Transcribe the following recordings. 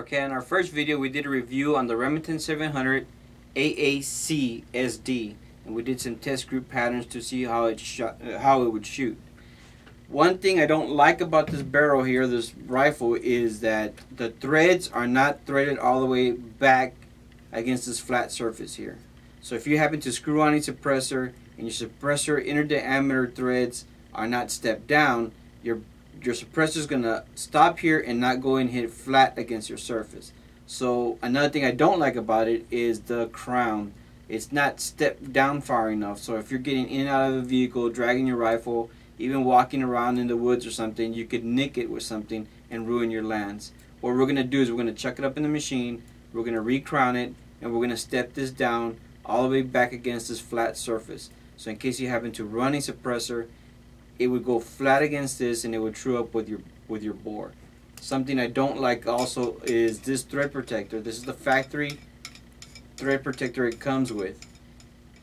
Okay, in our first video we did a review on the Remington 700 AAC-SD, and we did some test group patterns to see how it would shoot. One thing I don't like about this barrel here, this rifle, is that the threads are not threaded all the way back against this flat surface here. So if you happen to screw on a suppressor and your suppressor inner diameter threads are not stepped down, your suppressor is going to stop here and not go and hit flat against your surface. So another thing I don't like about it is the crown. It's not stepped down far enough. So if you're getting in and out of the vehicle, dragging your rifle, even walking around in the woods or something, you could nick it with something and ruin your lands. What we're going to do is we're going to chuck it up in the machine, we're going to recrown it, and we're going to step this down all the way back against this flat surface. So in case you happen to run a suppressor, it would go flat against this and it would true up with your bore. Something I don't like also is this thread protector. This is the factory thread protector it comes with.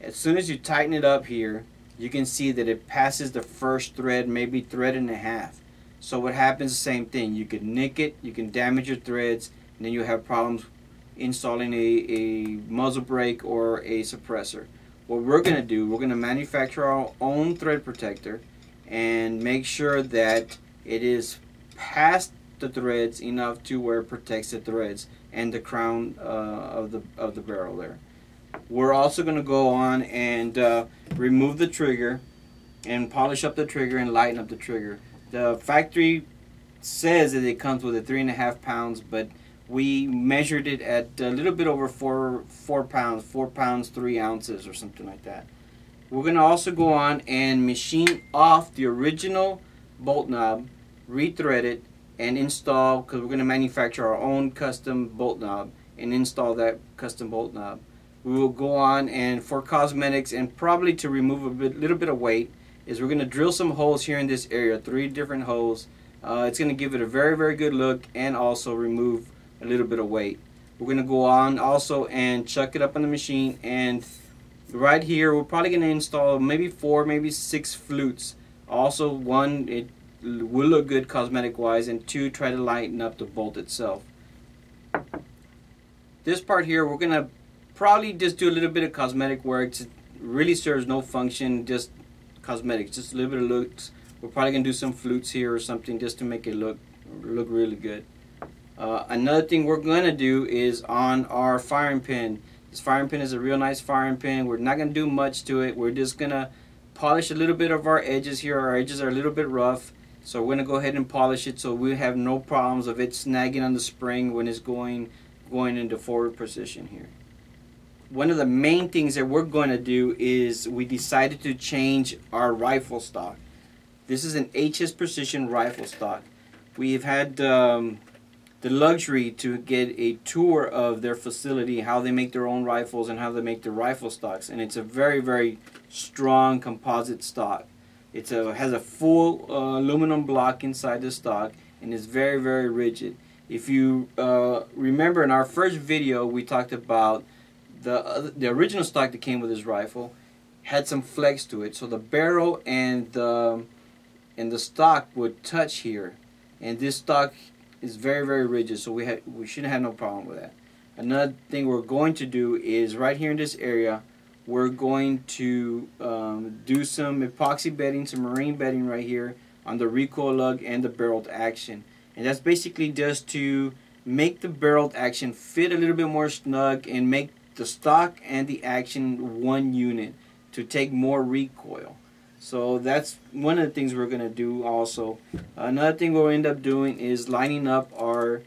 As soon as you tighten it up here, you can see that it passes the first thread, maybe thread and a half. So what happens, the same thing. You can nick it, you can damage your threads, and then you have problems installing a muzzle brake or a suppressor. What we're going to do, we're going to manufacture our own thread protector and make sure that it is past the threads enough to where it protects the threads and the crown of the barrel there. We're also going to go on and remove the trigger and polish up the trigger and lighten up the trigger. The factory says that it comes with a 3.5 pounds, but we measured it at a little bit over 4 pounds, 4 pounds 3 ounces or something like that. We're going to also go on and machine off the original bolt knob, rethread it, and install, because we're going to manufacture our own custom bolt knob and install that custom bolt knob. We will go on and for cosmetics and probably to remove a little bit of weight is we're going to drill some holes here in this area, 3 different holes. It's going to give it a very good look and also remove a little bit of weight. We're going to go on also and chuck it up on the machine, and right here we're probably going to install maybe 4, maybe 6 flutes. Also, 1, it will look good cosmetic wise, and 2, try to lighten up the bolt itself. This part here we're going to probably just do a little bit of cosmetic work. It really serves no function, just cosmetics, just a little bit of looks. We're probably going to do some flutes here or something just to make it look really good. Another thing we're going to do is on our firing pin. This firing pin is a real nice firing pin. We're not going to do much to it. We're just going to polish a little bit of our edges here. Our edges are a little bit rough, so we're going to go ahead and polish it so we have no problems of it snagging on the spring when it's going into forward position here. One of the main things that we're going to do is we decided to change our rifle stock. This is an HS Precision rifle stock. We've had the luxury to get a tour of their facility, how they make their own rifles and how they make their rifle stocks, and it's a very strong composite stock. It has a full aluminum block inside the stock and is very rigid. If you remember in our first video, we talked about the original stock that came with this rifle had some flex to it, so the barrel and the stock would touch here, and this stock is very rigid, so we shouldn't have no problem with that. Another thing we're going to do is right here in this area, we're going to do some epoxy bedding, some marine bedding right here on the recoil lug and the barreled action, and that's basically just to make the barreled action fit a little bit more snug and make the stock and the action one unit to take more recoil. So that's one of the things we're going to do also. Another thing we'll end up doing is lining up our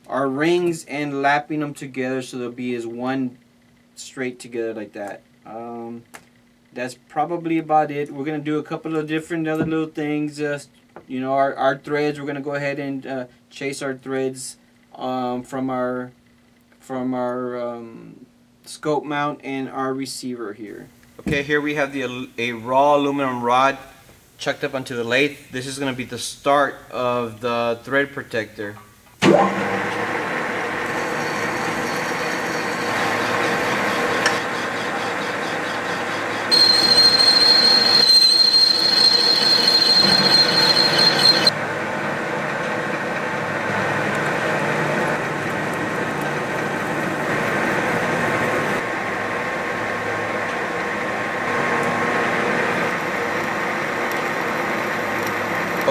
rings and lapping them together so they'll be as one straight together like that. That's probably about it. We're going to do a couple of different other little things. You know, our threads, we're going to go ahead and chase our threads from our scope mount and our receiver here. Okay, here we have a raw aluminum rod chucked up onto the lathe. This is going to be the start of the thread protector.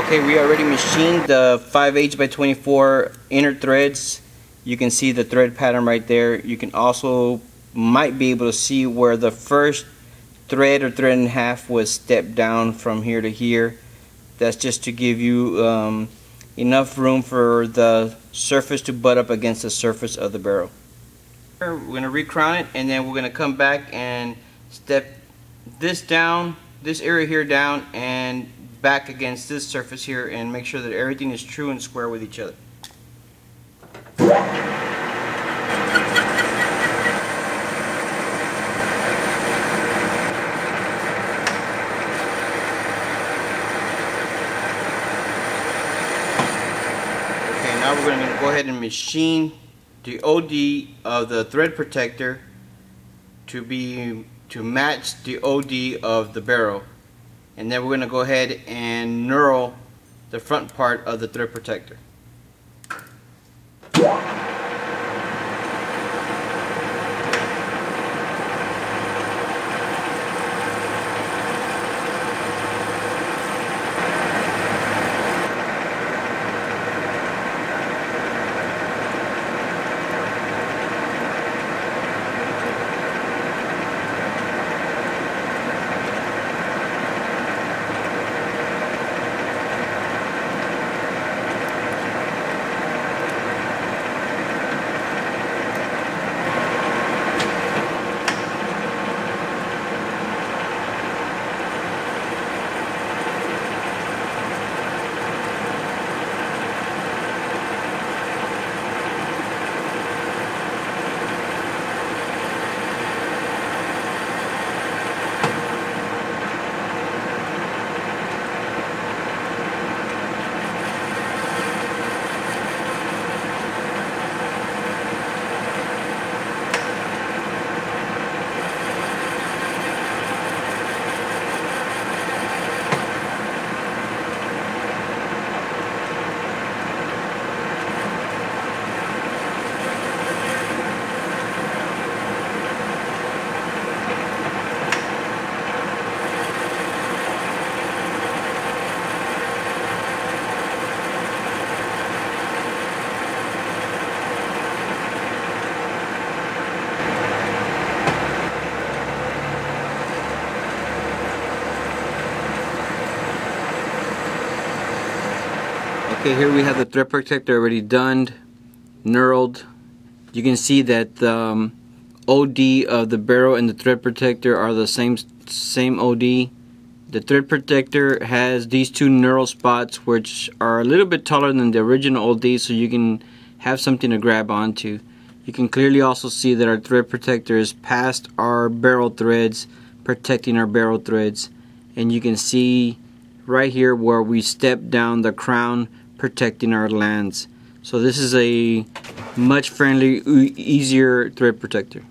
Okay, we already machined the 5/8 by 24 inner threads. You can see the thread pattern right there. You can also might be able to see where the first thread or thread and a half was stepped down from here to here. That's just to give you enough room for the surface to butt up against the surface of the barrel. We're going to recrown it, and then we're going to come back and step this down, this area here down, and back against this surface here, and make sure that everything is true and square with each other. Okay, now we're going to go ahead and machine the OD of the thread protector to match the OD of the barrel. And then we're going to go ahead and knurl the front part of the thread protector. Okay, here we have the thread protector already done, knurled. You can see that the OD of the barrel and the thread protector are the same OD. The thread protector has these two knurl spots which are a little bit taller than the original OD, so you can have something to grab onto. You can clearly also see that our thread protector is past our barrel threads, protecting our barrel threads. And you can see right here where we step down the crown, protecting our lands. So this is a much friendly, easier thread protector.